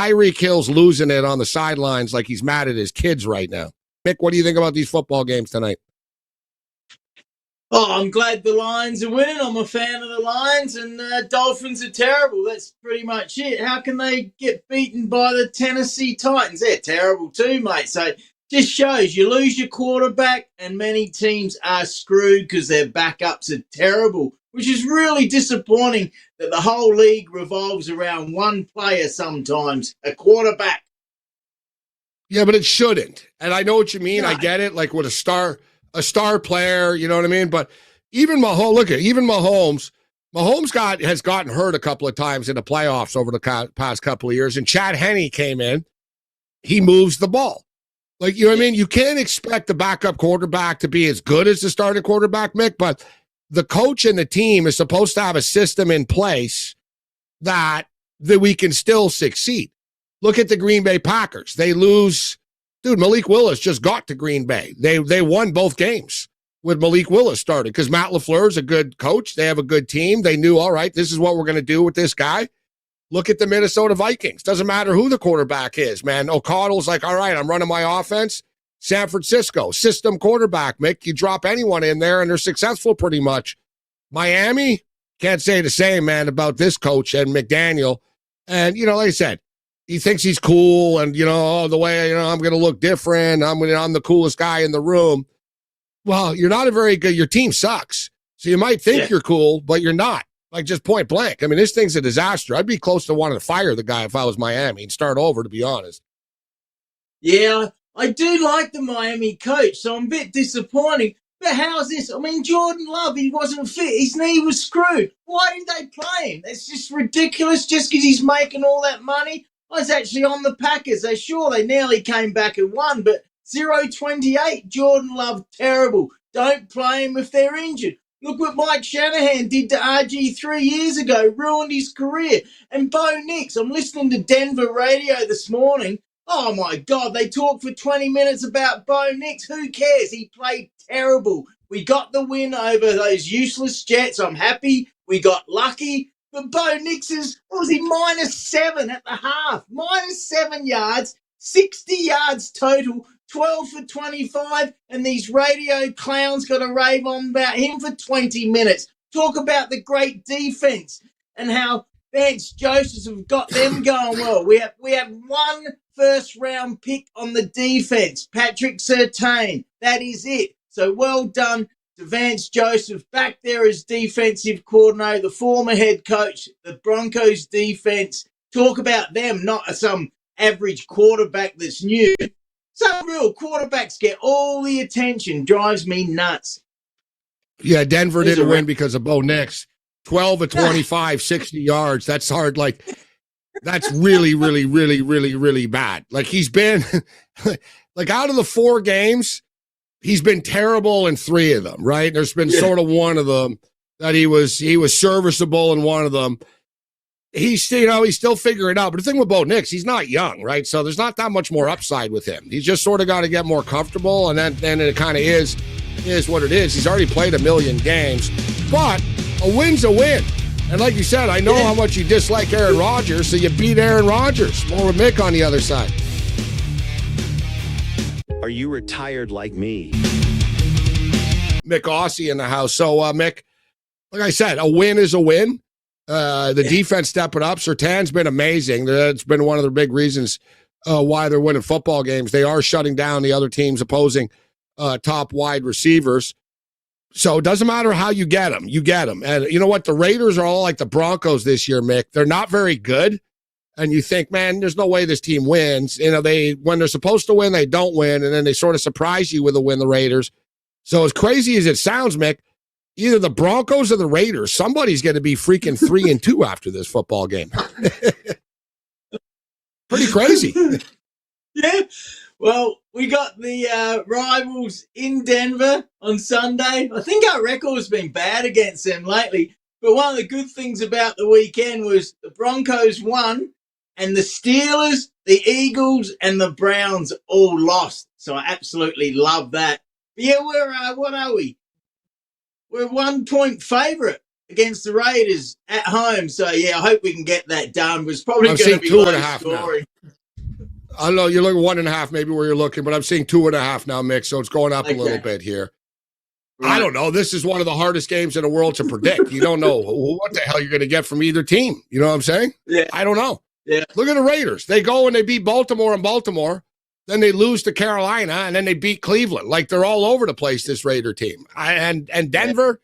Tyreek Hill's losing it on the sidelines like he's mad at his kids right now. Mick, what do you think about these football games tonight? Oh, I'm glad the Lions are winning. I'm a fan of the Lions, and Dolphins are terrible. That's pretty much it. How can they get beaten by the Tennessee Titans? They're terrible too, mate. So just shows you lose your quarterback, and many teams are screwed because their backups are terrible, which is really disappointing that the whole league revolves around one player sometimes, a quarterback. Yeah, but it shouldn't. And I know what you mean. No. I get it. Like with a star player, you know what I mean? But even Mahomes has gotten hurt a couple of times in the playoffs over the past couple of years. And Chad Henne came in. He moves the ball. Like, you know what I mean? You can't expect the backup quarterback to be as good as the starting quarterback, Mick, but the coach and the team is supposed to have a system in place that we can still succeed. Look at the Green Bay Packers. They lose. Dude, Malik Willis just got to Green Bay. They won both games with Malik Willis starting because Matt LaFleur is a good coach. They have a good team. They knew, all right, this is what we're going to do with this guy. Look at the Minnesota Vikings. Doesn't matter who the quarterback is, man. O'Connell's like, all right, I'm running my offense. San Francisco, system quarterback, Mick. You drop anyone in there, and they're successful pretty much. Miami, can't say the same, man, about this coach and McDaniel. And, like I said, he thinks he's cool and, the way, I'm going to look different. I'm the coolest guy in the room. Well, you're not your team sucks. So you might think you're cool, but you're not. Like, just point blank. I mean, this thing's a disaster. I'd be close to wanting to fire the guy if I was Miami and start over, to be honest. Yeah, I do like the Miami coach, so I'm a bit disappointed. But how's this? I mean, Jordan Love, he wasn't fit. His knee was screwed. Why did they play him? That's just ridiculous just because he's making all that money. I was actually on the Packers. They nearly came back and won, but 0-28, Jordan Love, terrible. Don't play him if they're injured. Look what Mike Shanahan did to RG 3 years ago, ruined his career. And Bo Nix, I'm listening to Denver radio this morning. Oh, my God, they talked for 20 minutes about Bo Nix. Who cares? He played terrible. We got the win over those useless Jets. I'm happy. We got lucky. But Bo Nix was he, -7 at the half? -7 yards, 60 yards total, 12 for 25, and these radio clowns got a rave on about him for 20 minutes. Talk about the great defense and how Vance Joseph have got them going well. We have one first-round pick on the defense, Patrick Surtain. That is it. So well done to Vance Joseph back there as defensive coordinator, the former head coach, the Broncos defense. Talk about them, not some average quarterback that's new. Some real quarterbacks get all the attention. Drives me nuts. Yeah, Denver didn't win because of Bo Nix. 12 of 25, 60 yards. That's hard. Like, that's really, really, really, really, really bad. Like, he's been, like, out of the 4 games, he's been terrible in 3 of them, right? There's been sort of one of them that he was serviceable in one of them. He's still figuring it out. But the thing with Bo Nix, he's not young, right? So there's not that much more upside with him. He's just sort of got to get more comfortable, and then it kind of is what it is. He's already played 1 million games, but a win's a win. And like you said, I know how much you dislike Aaron Rodgers, so you beat Aaron Rodgers. More with Mick on the other side. Are you retired like me? Mick Aussie in the house. So, Mick, like I said, a win is a win. The defense stepping up. Surtain's been amazing. That's been one of the big reasons why they're winning football games. They are shutting down the other team's opposing top wide receivers. So it doesn't matter how you get them. You get them. And you know what? The Raiders are all like the Broncos this year, Mick. They're not very good. And you think, man, there's no way this team wins. When they're supposed to win, they don't win. And then they sort of surprise you with a win, the Raiders. So as crazy as it sounds, Mick, either the Broncos or the Raiders, somebody's going to be freaking 3-2 after this football game. Pretty crazy. Yeah. Well, we got the rivals in Denver on Sunday. I think our record's been bad against them lately. But one of the good things about the weekend was the Broncos won and the Steelers, the Eagles, and the Browns all lost. So I absolutely love that. But yeah, what are we? We're 1-point favorite against the Raiders at home. So, yeah, I hope we can get that done. It's probably I'm going seeing to be 2.5 scoring. I don't know. You're looking 1.5, maybe where you're looking, but I'm seeing 2.5 now, Mick. So it's going up a little bit here. Right. I don't know. This is one of the hardest games in the world to predict. You don't know what the hell you're going to get from either team. You know what I'm saying? Yeah. I don't know. Yeah. Look at the Raiders. They go and they beat Baltimore in Baltimore. Then they lose to Carolina, and then they beat Cleveland. Like, they're all over the place, this Raider team. And Denver,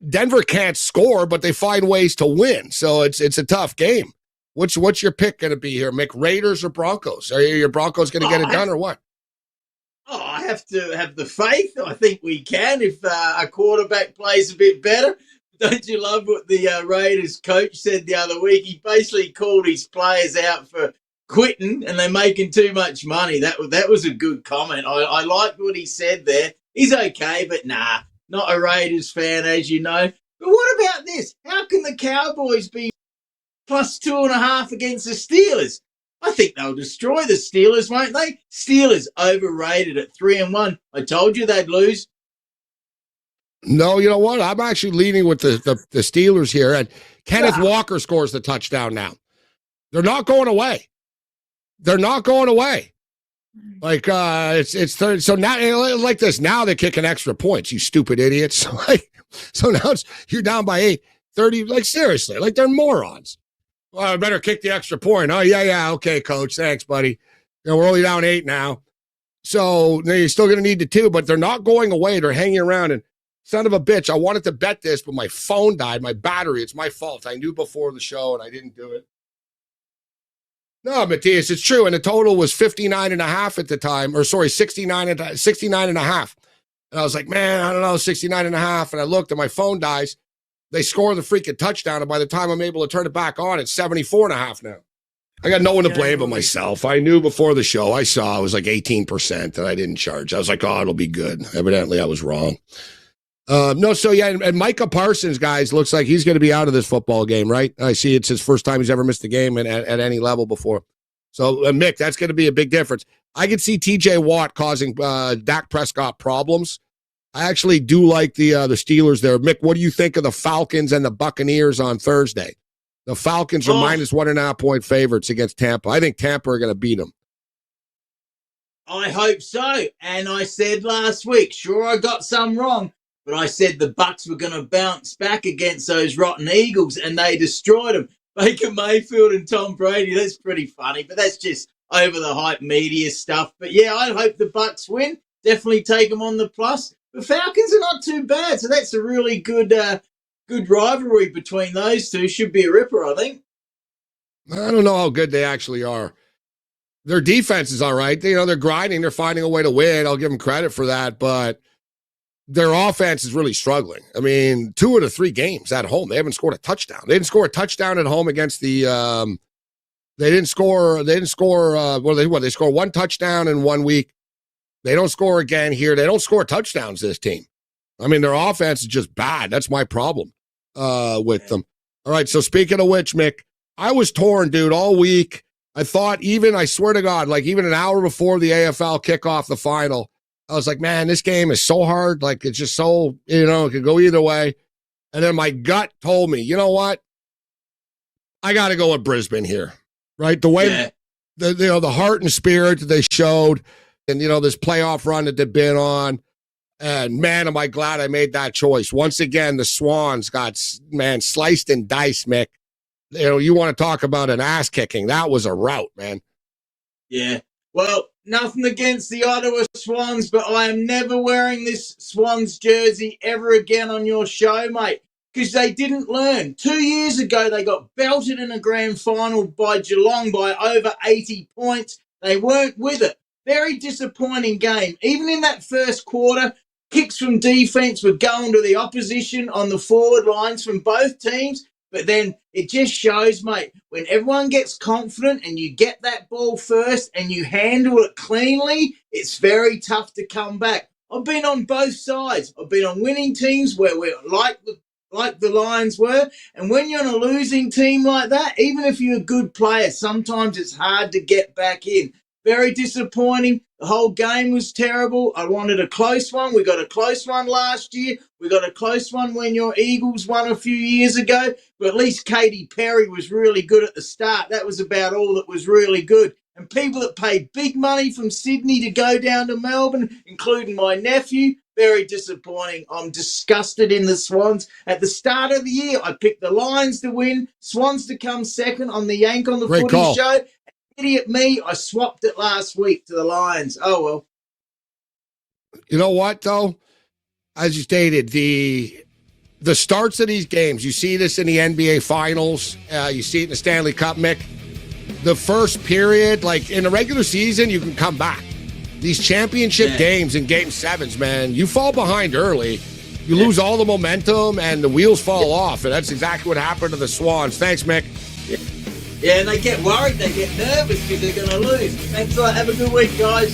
Denver can't score, but they find ways to win. So it's a tough game. What's your pick going to be here, Mick? Raiders or Broncos? Are your Broncos going to get it done or what? I have to have the faith. I think we can if a quarterback plays a bit better. Don't you love what the Raiders coach said the other week? He basically called his players out for quitting and they're making too much money. That was a good comment. I liked what he said there. He's okay, but nah, not a Raiders fan, as you know. But what about this? How can the Cowboys be plus 2.5 against the Steelers? I think they'll destroy the Steelers, won't they? Steelers overrated at 3-1. I told you they'd lose. No, you know what? I'm actually leaning with the Steelers here. And Kenneth Walker scores the touchdown now. They're not going away. They're not going away. Like, it's third. So now, like this, now they're kicking extra points, you stupid idiots. So now you're down by 8, 30. Like, seriously, like they're morons. Well, I better kick the extra point. Oh, yeah. Okay, coach. Thanks, buddy. We're only down 8 now. So you're still going to need the 2, but they're not going away. They're hanging around. And son of a bitch, I wanted to bet this, but my phone died. My battery. It's my fault. I knew before the show, and I didn't do it. No, Matthias, it's true. And the total was 59.5 at the time. Or, sorry, 69.5. And I was like, man, I don't know, 69.5. And I looked, and my phone dies. They score the freaking touchdown, and by the time I'm able to turn it back on, it's 74.5 now. I got no one to blame but myself. I knew before the show. I saw it was like 18%, and I didn't charge. I was like, oh, it'll be good. Evidently, I was wrong. And Micah Parsons, guys, looks like he's going to be out of this football game, right? I see it's his first time he's ever missed a game at any level before. So, Mick, that's going to be a big difference. I could see T.J. Watt causing Dak Prescott problems. I actually do like the Steelers there. Mick, what do you think of the Falcons and the Buccaneers on Thursday? The Falcons are minus 1.5 point favorites against Tampa. I think Tampa are going to beat them. I hope so. And I said last week, sure, I got some wrong, but I said the Bucs were going to bounce back against those rotten Eagles, and they destroyed them. Baker Mayfield and Tom Brady, that's pretty funny, but that's just over the hype media stuff. But yeah, I hope the Bucs win. Definitely take them on the plus. The Falcons are not too bad, so that's a really good rivalry between those two. Should be a ripper, I think. I don't know how good they actually are. Their defense is all right. They're grinding. They're finding a way to win. I'll give them credit for that, but their offense is really struggling. I mean, 2 of the 3 games at home, they haven't scored a touchdown. They didn't score a touchdown at home against the they scored 1 touchdown in 1 week. They don't score again here. They don't score touchdowns, this team. I mean, their offense is just bad. That's my problem with them. All right, so speaking of which, Mick, I was torn, dude, all week. I thought I swear to God, like even an hour before the AFL kickoff, the final, I was like, man, this game is so hard. Like, it's just so, it could go either way. And then my gut told me, you know what? I got to go with Brisbane here, right? The way, the heart and spirit that they showed, and, this playoff run that they've been on. And, man, am I glad I made that choice. Once again, the Swans got, sliced and diced, Mick. You want to talk about an ass kicking. That was a rout, man. Yeah. Well, nothing against the Ottawa Swans, but I am never wearing this Swans jersey ever again on your show, mate, because they didn't learn. 2 years ago, they got belted in a grand final by Geelong by over 80 points. They weren't with it. Very disappointing game. Even in that first quarter, kicks from defense were going to the opposition on the forward lines from both teams. But then it just shows, mate, when everyone gets confident and you get that ball first and you handle it cleanly, it's very tough to come back. I've been on both sides. I've been on winning teams where we're like the Lions were. And when you're on a losing team like that, even if you're a good player, sometimes it's hard to get back in. Very disappointing. The whole game was terrible. I wanted a close one. We got a close one last year. We got a close one when your Eagles won a few years ago. But at least Katy Perry was really good at the start. That was about all that was really good. And people that paid big money from Sydney to go down to Melbourne, including my nephew, very disappointing. I'm disgusted in the Swans. At the start of the year, I picked the Lions to win, Swans to come second on the Yank on the Great Footy call. Show. Idiot me, I swapped it last week to the Lions. Oh, well. You know what, though? As you stated, the starts of these games, you see this in the NBA Finals, you see it in the Stanley Cup, Mick. The first period, like in the regular season, you can come back. These championship games and game sevens, man, you fall behind early. You lose all the momentum and the wheels fall off. And that's exactly what happened to the Swans. Thanks, Mick. Yeah, and they get worried, they get nervous because they're going to lose. Thanks a lot. Have a good week, guys.